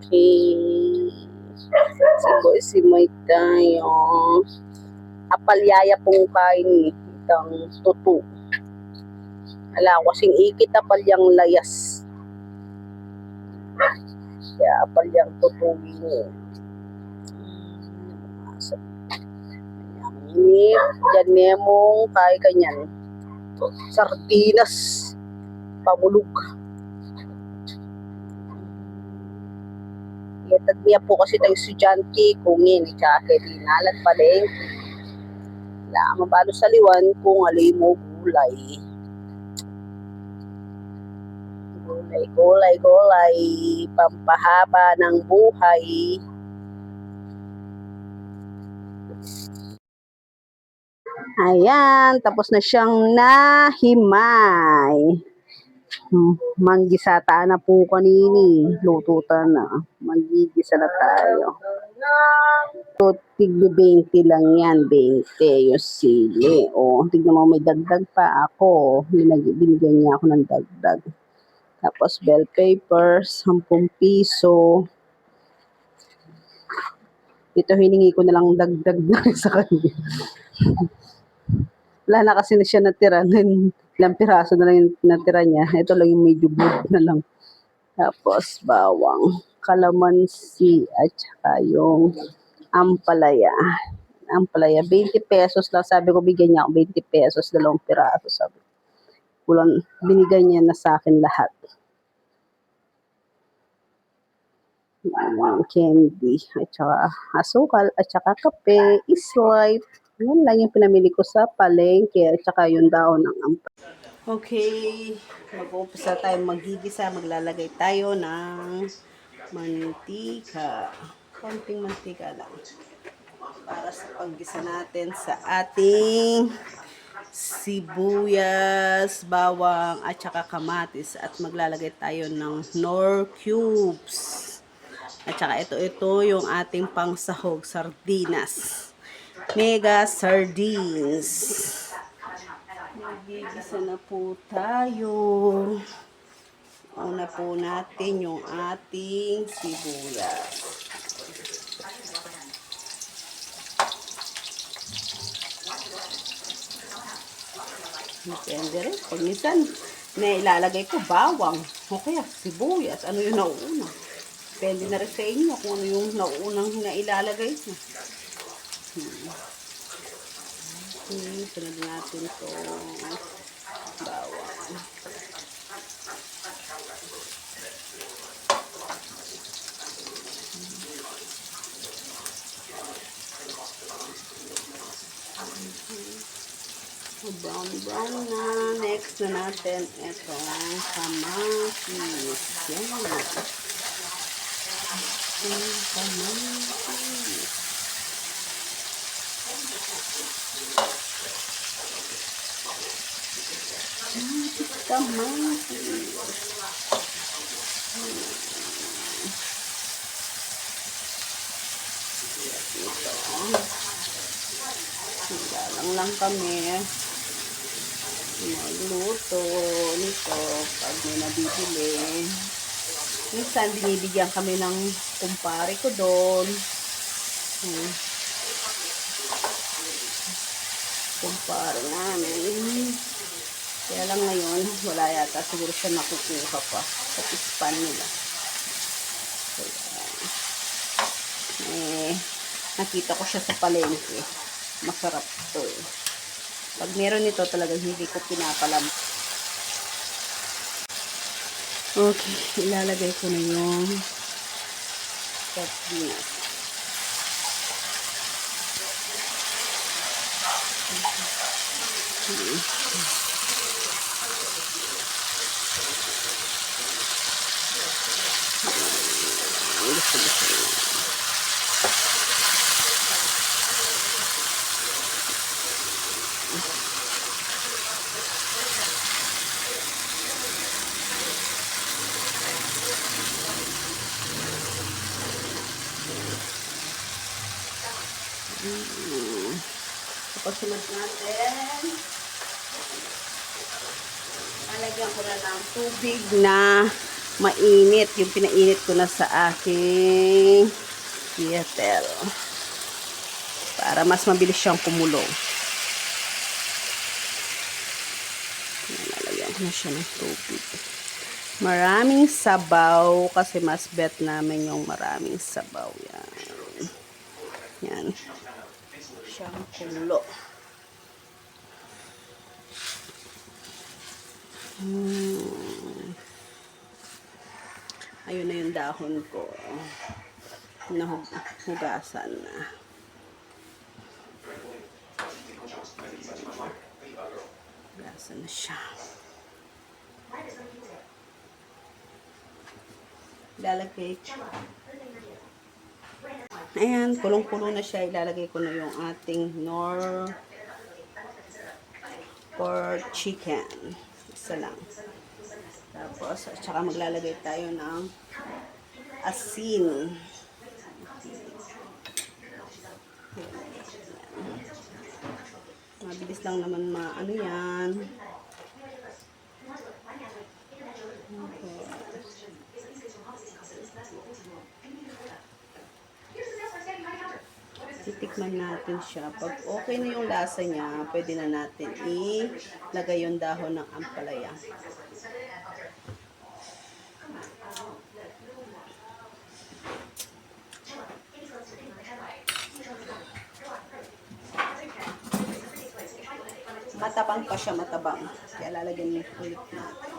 Okay. Simoy tayo. Apalyaya pong kain itang tutu. Ala, kasing ikit apalyang layas. Kaya apalyang tutuin. Ini dyan memong kay kanyan. Sardinas. Pamulog. Yatad niya po kasi tayo estudyante kung yun, kahit inalat pa rin. Wala mabalo sa liwan kung alay mo gulay. Gulay, pampahaba ng buhay. Ayan, tapos na siyang nahimay. Manggisata na po kanini. Lututan na. Manggigisa na tayo. Tigbi 20 lang yan. 20 yung sili. O, tignan mo may dagdag pa ako. Binigyan niya ako ng dagdag. Tapos bell peppers, 10 piso. Ito hiningi ko na lang dagdag na sa kanya. Wala na kasi na siya natira. Ilang piraso na lang yung natira niya. Ito lang yung medyo good na lang. Tapos bawang, kalamansi, at saka yung ampalaya. Ampalaya, 20 pesos lang. Sabi ko bigyan niya ako 20 pesos, 2 piraso. Sabi ko. Binigay niya na sa akin lahat. Candy, at saka asukal, at saka kape, is life. Yan lang yung pinamili ko sa palengke, at saka yung daon ng ampalaya. Okay, mag-uumpisa tayo magigisa. Maglalagay tayo ng mantika. Konting mantika lang. Para sa paggisa natin sa ating sibuyas, bawang, at saka kamatis. At maglalagay tayo ng Knorr cubes. At saka ito yung ating pangsahog, sardinas. Mega sardines. Magigisa na po tayo. Una po natin yung ating sibuyas. Depende rin. Pag minsan, ilalagay ko bawang. O kaya sibuyas. Ano yung nauuna? Depende na rin sa inyo kung ano yung nauunang ilalagay ko. Sunod natin ito. Bawang. Brown na. Next na natin itong kamatis. Yan. Kamatis. Kamatis. Galang lang kami magluto nito pag may nabibili. Minsan binibigyan kami ng kumpare ko doon. Kumpare namin. Kaya lang ngayon, wala yata siguro siya nakukuha pa sa ispan nila. Kaya, nakita ko siya sa palengke. Masarap to eh. Pag meron nito talagang hindi ko pinapalam. Okay, ilalagay ko na yung sardinas. Tapos sunod natin, lalagyan ko na ng tubig na mainit. Yung pinainit ko na sa aking kettle. Para mas mabilis siyang kumulo. Lalagyan ko na siya ng tubig. Maraming sabaw kasi mas bet namin yung maraming sabaw. Yan. Yan. Siyang kumulo. Ayun na yung dahon ko. Nahugasan na. Hugasan na siya. Ilalagay. Ayan, kulong-kulo na siya. Ilalagay ko na yung ating nor pork chicken. Isa lang. Tapos, at saka maglalagay tayo ng asin. Mabilis lang naman ano yan. Okay. Titikman natin siya. Pag okay na yung lasa niya, pwede na natin ilagay yung dahon ng ampalaya. Matabang pa siya, matabang. Kaya lalagyan niyo ulit natin.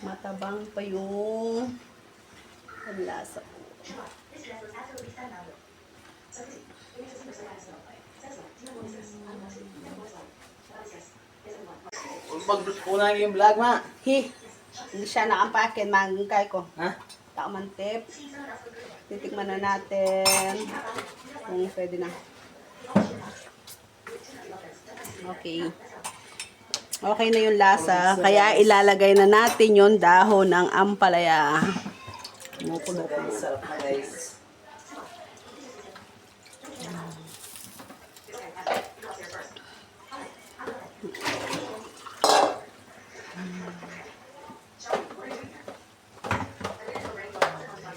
Matabang pa yung lasa po. Unang yung vlog, ma. Hindi siya nakampakin. Manggay ko. Ha? Takamantip. Titikman na natin. Kung pwede na. Okay. Okay na yung lasa. Kaya ilalagay na natin yung dahon ng ampalaya. Kumukulo-kulo. Sarap na, guys.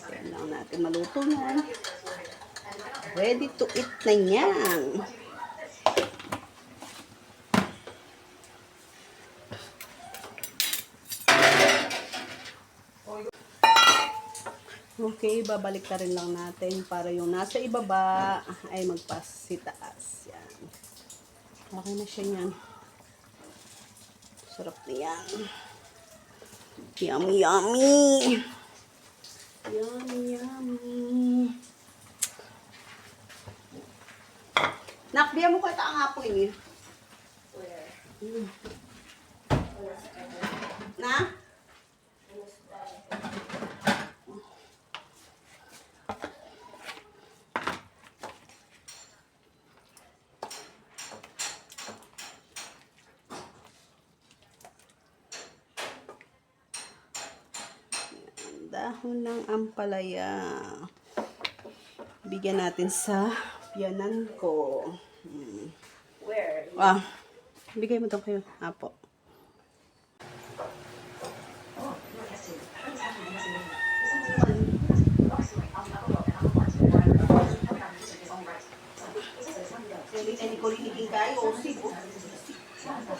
Kailangan natin maluto na. Ready to eat na yan. Okay, babalik ka rin lang natin para yung nasa ibaba ay magpasitaas. Yan. Okay na siya yan. Sarap na yan. Yummy, yummy. Yummy, yummy. Nakbiya mo ko ito ang apoy niya. Na? Dahon ng ampalaya. Bigyan natin sa piyanan ko. Where? Bigay mo ito kayo. Apo. Hindi ko riniging kayo. O, sigo.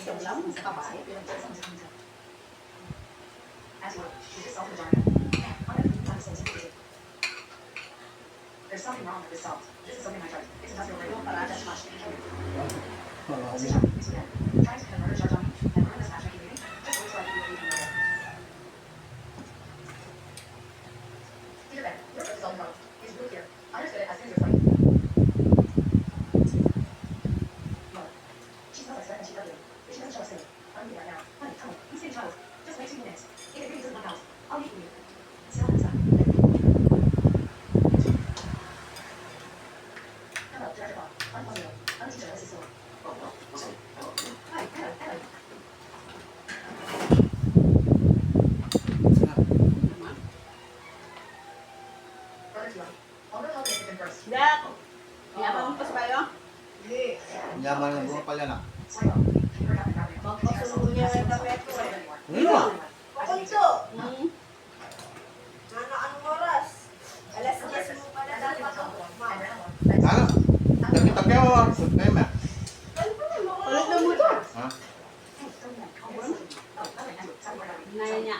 Siya lang. Kabay. There's something wrong with this salt. This is something I tried. It's industrial grade. But that's much. Trying to convert a charge on and run this matchmaking meeting. Just looks like you're leaving it. Either way, your first salt problem is blue here. Understood it as soon as you're 20. Look, she smells like sweat and she's ugly. If she doesn't show us soon, I'm leaving right now. Honey, tell me. You see the child. Just wait 2 minutes. If it really doesn't work out, I'll leave for you. Still hands up. Hello, Director Bob. I'm Fabio. I'm a teacher at Sicily. Hi, hello. Brother Tio, I'll go help you first. Dak! Yaman mo pa sa bayo? Yeah. Yaman ng buong pala na. Sorry, Bob. You forgot the bathroom. Magpasulong niya ng kape ko eh. Ano? Pakunto! Hmm? Anong oras? Alas 10 mo pala. Ano? Tapi ako. Tema. Ulit na mo ito. Ha? Naya niya.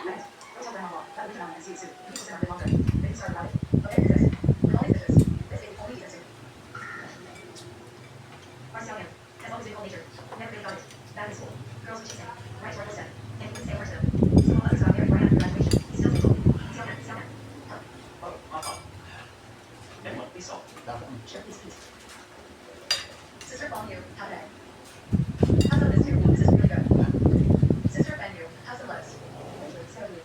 Dapat. Sister Bonnie, how today? How's the list here? This is really good. Sister Bennu, how's the list?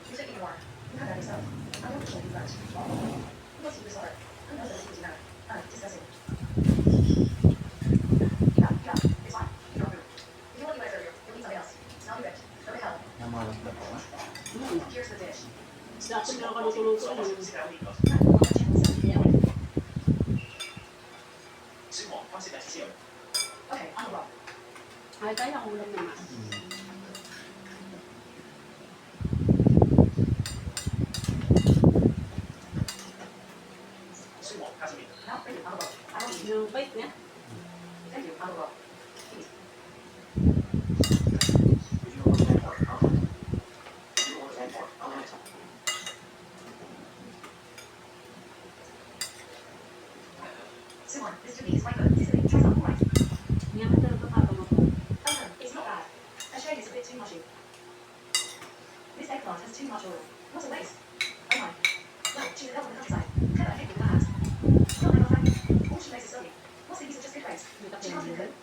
You should eat more. You have that yourself. I'm not sure you guys. Who knows you disorder? Who knows that it's not? Discussing. Yeah, it's fine. You don't move. If you want to eat earlier, you'll eat something else. I'll be rich. Go to hell. Namalas na po. Ha? Here's the dish. Dapat na ako natuluto. Okay, on the roll. Ay, kaya ang ulam naman. No, thank you, on the roll. I don't eat. Yung bait niya. Thank you, on the roll. Please. Simon, this to me is quite good. This is try something right. Niya ka talaga papa mo. It's not bad. I showed it's a bit too mushy. This eggplant has too much oil. What a waste. Oh my. No, she's a girl from the countryside. Clever, I think, with her hands. Not my girlfriend. All she makes is slowly. What's the use of just good grapes? She can't do good.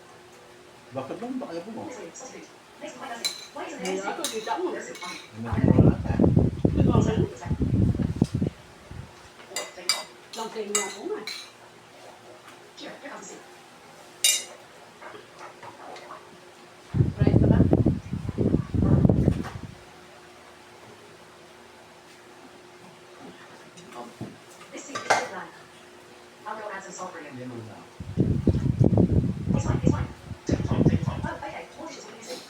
Bakit bang baka po mo? Honestly, sauce food. Makes me quite thirsty. Why isn't Ay, there ako, kita mo. no soup? Ano mo lahat eh? Ikaw rin. It's like, Lang sa inyo ako nga. here comes the soup. Right ka ba? This soup is so bland. I'll go add some salt for you. Hindi mo na. It's fine, it's fine. Oh, okay. More dishes, what do you think?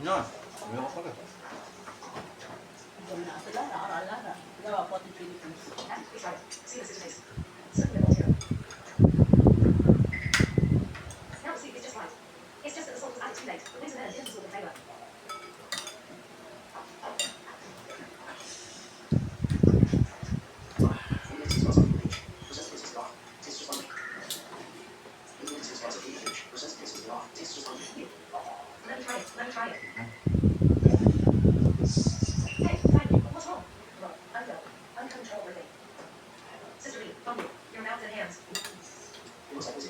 No. Wala ko pala. Ikaw na sa lara, ara-lara. Gawa po ang Philippines. And it's right. See the sister taste. Certainly not here. Now the soup is just right. It's just that the salt was added too late. The winter melon didn't absorb the flavour. Let me try it. Let me try it. Hey, thank you. What's wrong? Well, I'm ill. Uncontrolled breathing. Sister Lee, from you. Your mouth and hands. Stacey,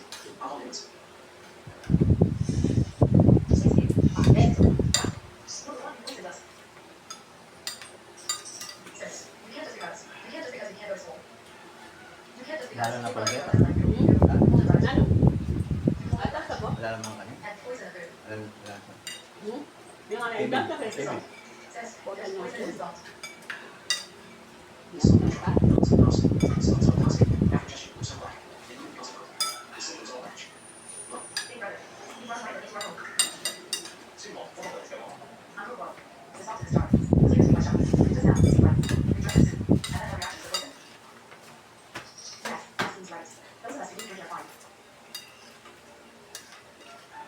hey. You're the one who poisoned us. Sis, you can't just because. You can't just because you can't go to school. You can't just because Lalo na you pala want to yan. go to school. Ano? Ay, tasa po? Wala naman kanya. And poison the food. Wala. Hmm? Yung ano, yung data kasi. Timmy. Sis, poison is not. Big brother, you run right into our home. Uncle Bob, the salt in the jar. Clear to my shop. Just now, see right. We drank the soup, and then our reactions are poison. Yes, that seems right. Those of us who do drink are fine.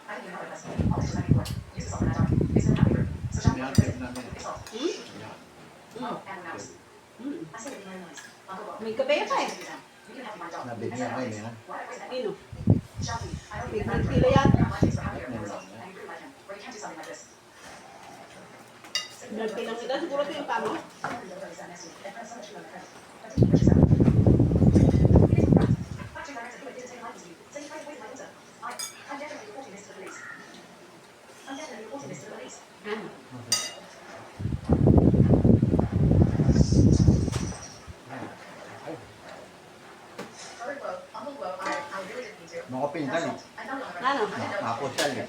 I think you know it best. All this just like before. Use the salt in that jar. Mix it in that paper. So shop Yan, it tip namin. with salt. Hmm? Yan. Oh, and a mouse. Hmm. I say that you know nice. Uncle Bob. May kape ka eh. You can have my job. Nabig I niya said ngayon nice. yan. Why did I poison it? Sino? Shelby, I don't Big even know. Tila yan. My taste for happier and results, and you prove like him, where you can't do something like this. Nagpilang kita, siguro ito yung tama. Ano? Mga pinsan eh. Ano? Mapusyal eh.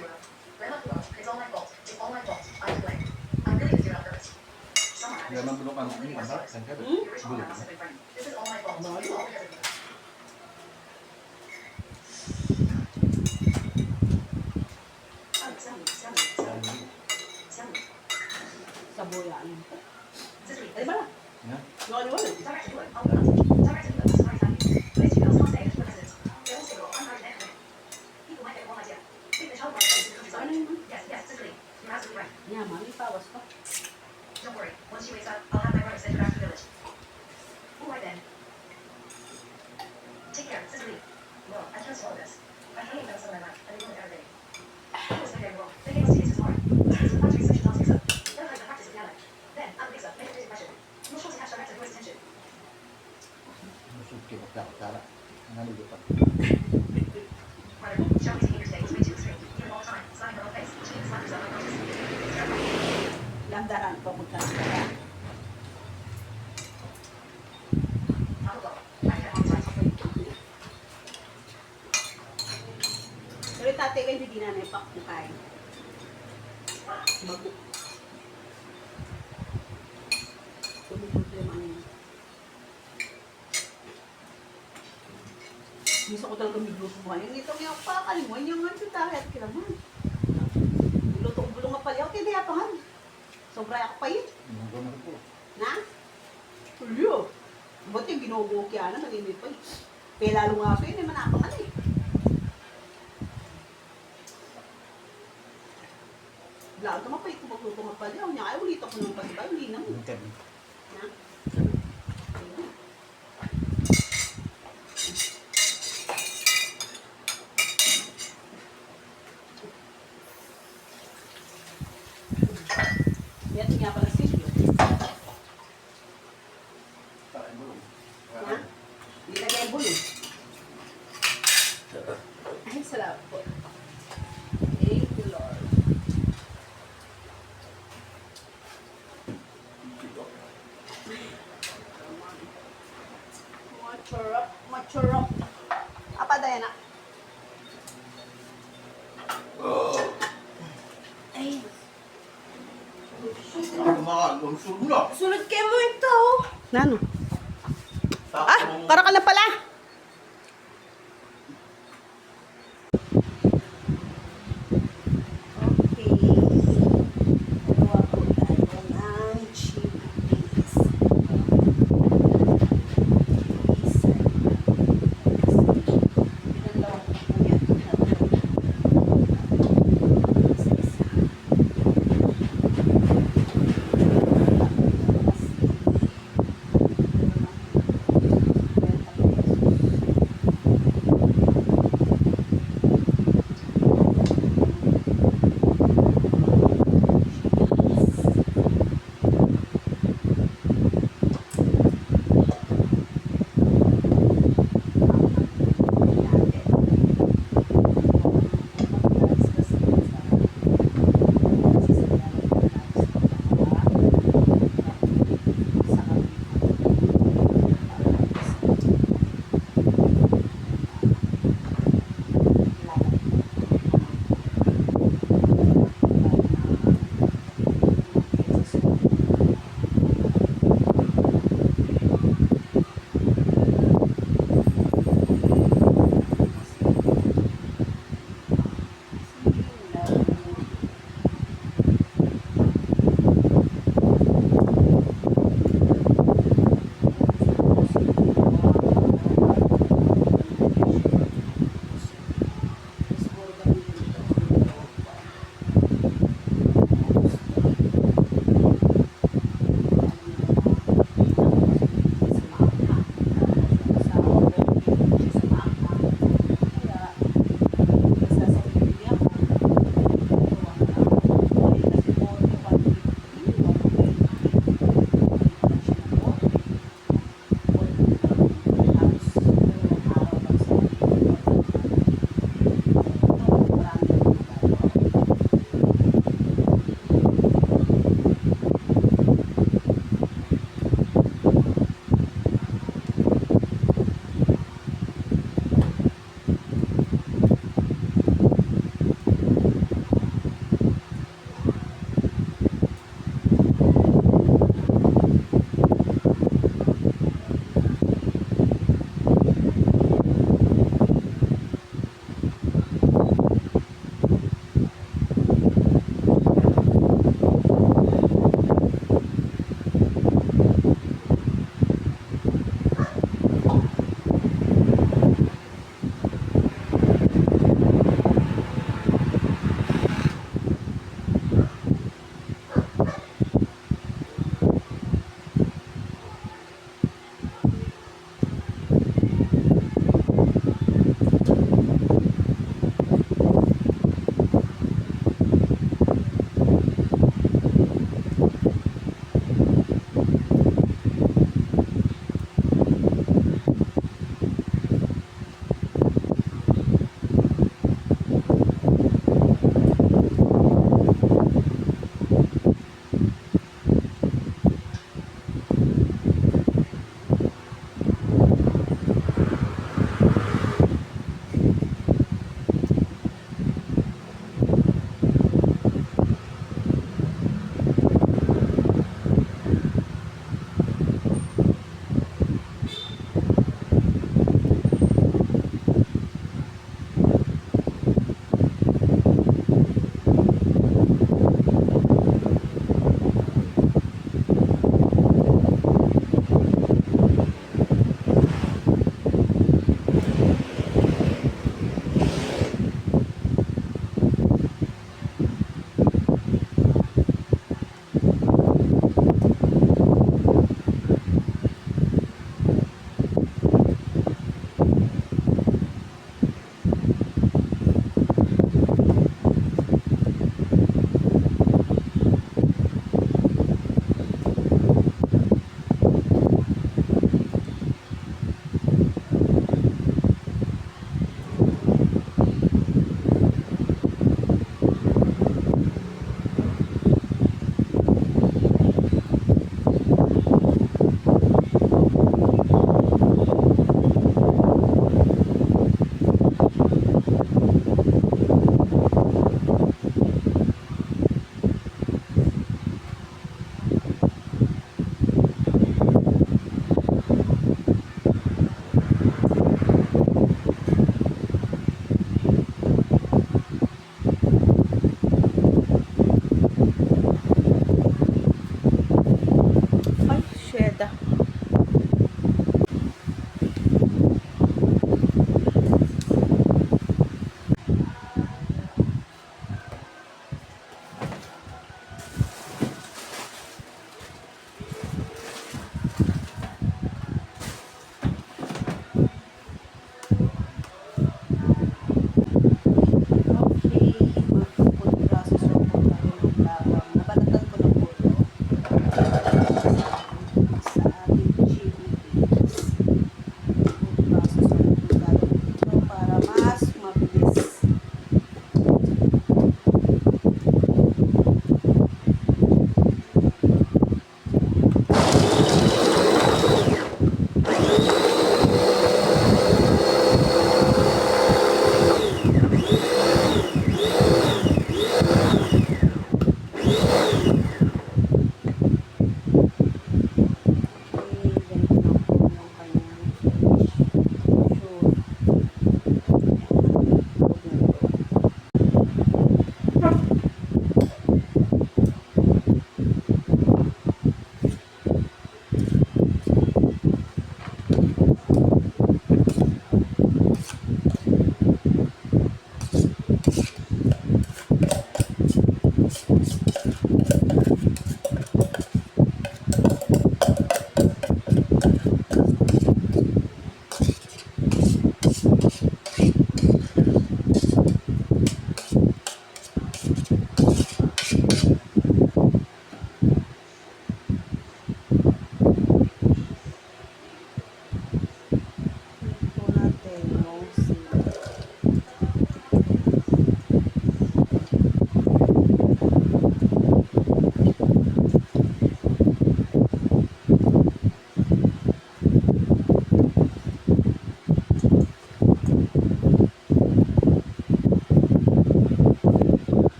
everywhere. Grandma grew up. It's all my fault. It's all my fault. I'm to blame. I really didn't do it on purpose. Someone Hindi naman bulok ang ini, ang ang kabe. The original Bulok. grandma must have been frightened. This is all my fault. It's all because of you. Oh, Sammy. Saboyan. Sister, Ay, bala. Yan. Wala. direct to do it. I'll be honest. Direct to do it. This is already done. But it's because one day, the president, they all say, well, I'm married and people might get one idea. Think the child bride is the countryside. Ano yun? Yes, yes, Sister Lee. You're absolutely right. Yeah, mami, pawas pa. Don't worry. Once she wakes up, I'll have my brother send her back to the village. All right then. Take care, Sister Lee. Well, I can't swallow this. I hate that someone I like, and they ruin everything. It was very wrong. They gave us taste tomorrow. It's a factory session not mix up. They'll like the practice of piano. Then, out the mix up, make a first impression. You're sure to catch director voice attention. Masuk ke cara. Ano dito pa? Rather, Shelby's behavior today was way too extreme. Even all the time, slapping her own face. She even slapped herself unconscious. It's terrible. Landaran pa mo talaga. I'll go. I can always write something. Pero tatay kayo hindi na naipak mo kain. Bago. Tumutulog yung mga yun. Gusto ko talaga migluto mo kayo. Ito nga pakalimuan yung nga tayo at kilaman. Luto ko bulong nga pala. Okay, kaya pa nga. Sobra ako pa yun. Ano na po? Na? Tulo. Ba't yung ginugo kaya na nag-imit pa yun? Kaya lalo nga ako yun, eh, manapangan eh. Lahat naman pa ito magluto nga pala. Huwag niya kayo ulit ako ng pasibay. Hindi naman. Ang kabe. Na? Ayun. Yan nga pala sisyo. Parang bulong. Ha? Nilagay ang bulong. Ay, salamat po. Thank you, Lord. Machurap, machurap. Apa, Diana? Ay, Ako mga lungsod mo na. Sunod kayo mo ito. Nano? Para ka na pala. Okay. Gawa po tayo ng chili paste. Pinaglawan ko po yan. Isa-isa.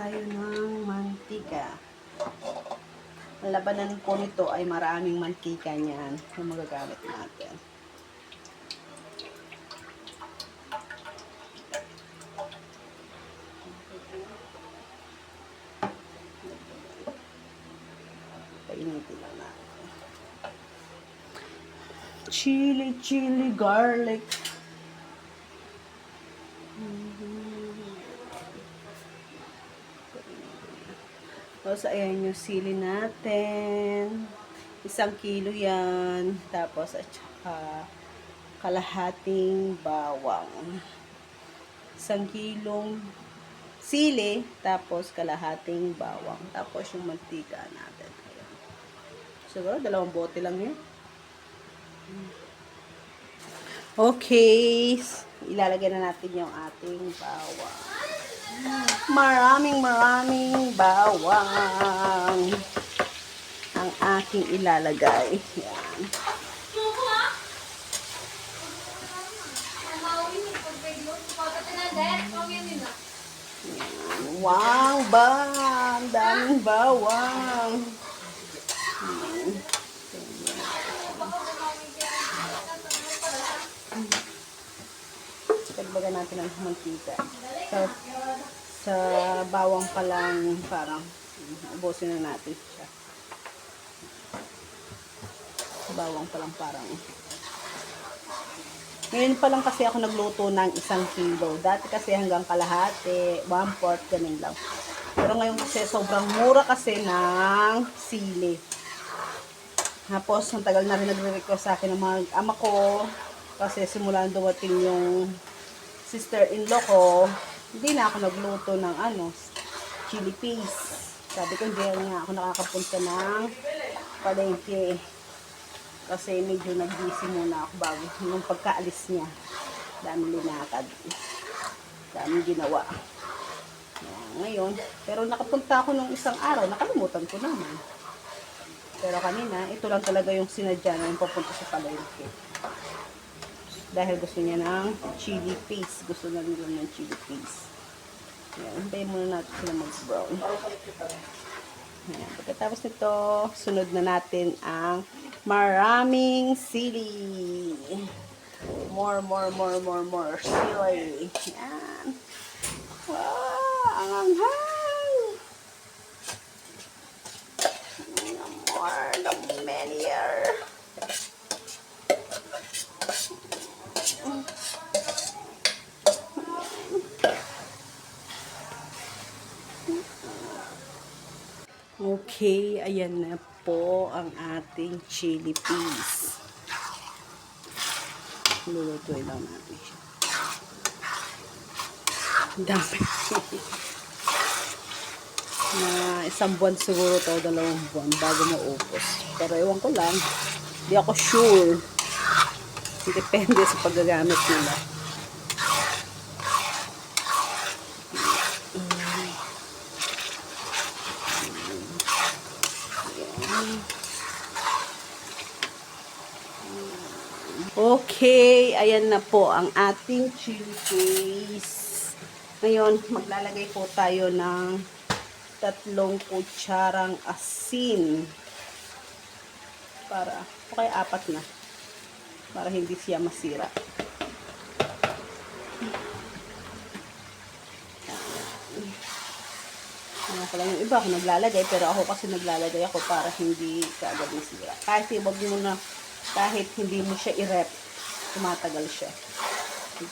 tayo ng mantika. Ang labanan po nito ay maraming mantika niyan yung magagamit natin. Painitin lang natin. Chili garlic. Tapos, ayan yung sili natin. 1 kilo yan. Tapos, at saka kalahating bawang. 1 kilong sili, tapos kalahating bawang. Tapos, yung mantika natin. Ayan. Siguro, 2 bote lang yun. Okay. Ilalagay na natin yung ating bawang. Maraming bawang ang aking ilalagay. Yan. Wow, daming bawang. Tagbagan natin ang mantika. Sa bawang pa lang parang ubusin na natin siya. Sa bawang pa lang parang. Ngayon pa lang kasi ako nagluto ng 1 kilo. Dati kasi hanggang kalahati, 1/4, ganun lang. Pero ngayon kasi sobrang mura kasi ng sili. Tapos, ang tagal na rin nagre-request sa akin ng mga ama ko. Kasi simula dumating yung sister-in-law ko, hindi na ako nagluto ng chili paste. Sabi ko, hindi nga ako nakakapunta ng palengke. Kasi medyo nag-busy muna ako bago nung pagkaalis niya. Dami linakad. Dami ginawa. Ngayon, pero nakapunta ako nung isang araw, nakalimutan ko naman. Pero kanina, ito lang talaga yung sinadya na yung papunta sa palengke. Dahil gusto niya ng chili paste. Gusto na nila ng chili paste. Ayan, hintayin muna natin sila mag-brown. Ayan, pagkatapos nito, sunod na natin ang maraming sili. More sili. Ayan. Wow, ang anghang. The more, the merrier. Okay, ayan na po ang ating chili paste. Lulutuin lang natin siya. Dami. Na 1 buwan siguro to, 2 buwan bago maupos. Pero ewan ko lang, hindi ako sure. Depende sa paggagamit nila. Okay, ayan na po ang ating chili paste. Ngayon, maglalagay po tayo ng 3 kutsarang asin. O kaya 4 na. Para hindi siya masira. Ano ko lang yung iba ako naglalagay, pero ako kasi naglalagay ako para hindi kaagad masira. Kahit hindi mo siya i-rep, tumatagal siya.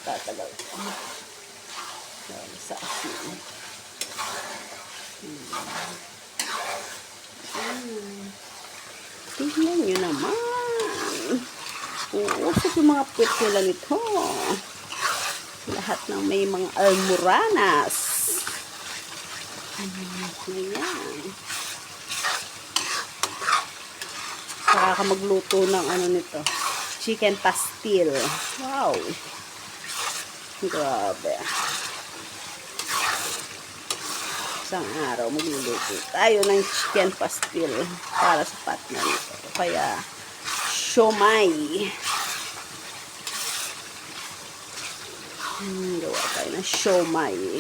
Tatagal. Sa asin. Tingnan nyo naman. Uusap yung mga puwet nila nito. Lahat ng may mga almoranas. Ayan. Saka ka magluto ng nito. Chicken pastil. Wow. Grabe. Isang araw magluluto tayo ng chicken pastil para sa partner nito. Kaya siomai. Gawa tayo ng siomai.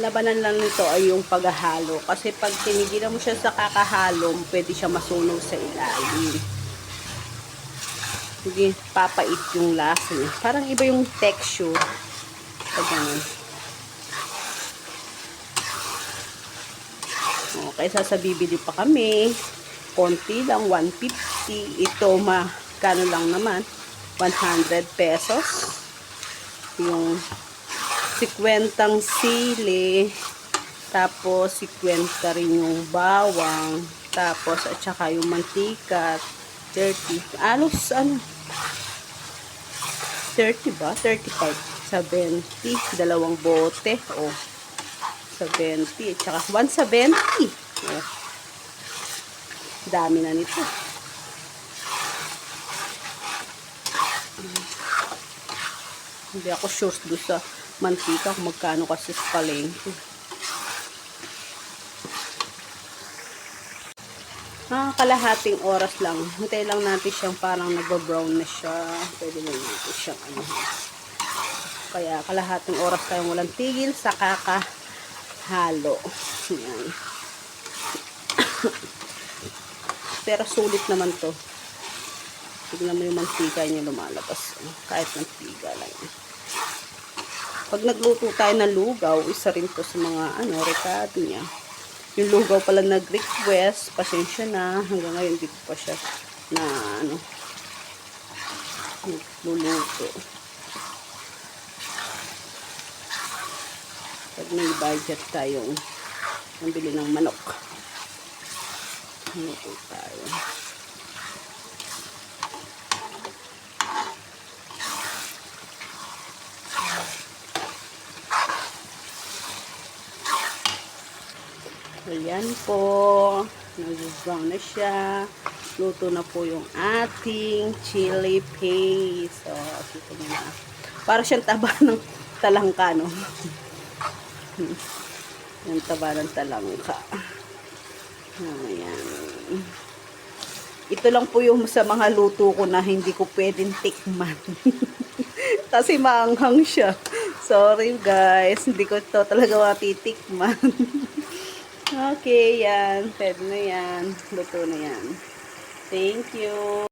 labanan lang nito ay yung paghahalo. Kasi pag tinigilan mo siya sa kakahalo, pwede siya masunog sa ilalim. Hindi papait yung lasa niya. Parang iba yung texture. Pag ganun. Okay, sasabibili pa kami. Konti lang, 150. Ito, kano lang naman? 100 pesos. Yung 50 sili. Tapos, 50 rin yung bawang. Tapos, at saka yung mantika. 30. Alos, 30 ba? 35. 70. Dalawang bote. O, 70. At saka 170. O, dami na nito. Hindi ako sure doon sa mantika kung magkano kasi sa palengke. Kalahating oras lang. Hintay lang natin siyang parang nagba-brown na siya. Pwede lang natin siyang Kaya kalahating oras tayong walang tigil sa kakahalo. Yan. Pero sulit naman to. Tignan mo yung mantika niya lumalabas. Kahit mantika lang. Pag nagluto tayo ng lugaw, isa rin to sa mga rekado niya. Yung lugaw pala nag-request, pasensya na. Hanggang ngayon hindi ko pa siya na luluto. Pag may budget tayong nabili ng manok. Luto tayo. Ayan po. Nag-brown na siya. Luto na po yung ating chili paste. So, ito na. Para siyang taba ng talangka, no? Yung taba ng talangka. Ayan. Ito lang po yung sa mga luto ko na hindi ko pwedeng tikman. Kasi maanghang siya. Sorry guys, hindi ko ito talaga matitikman. Okay, yan. Pwede na yan. Luto na yan. Thank you.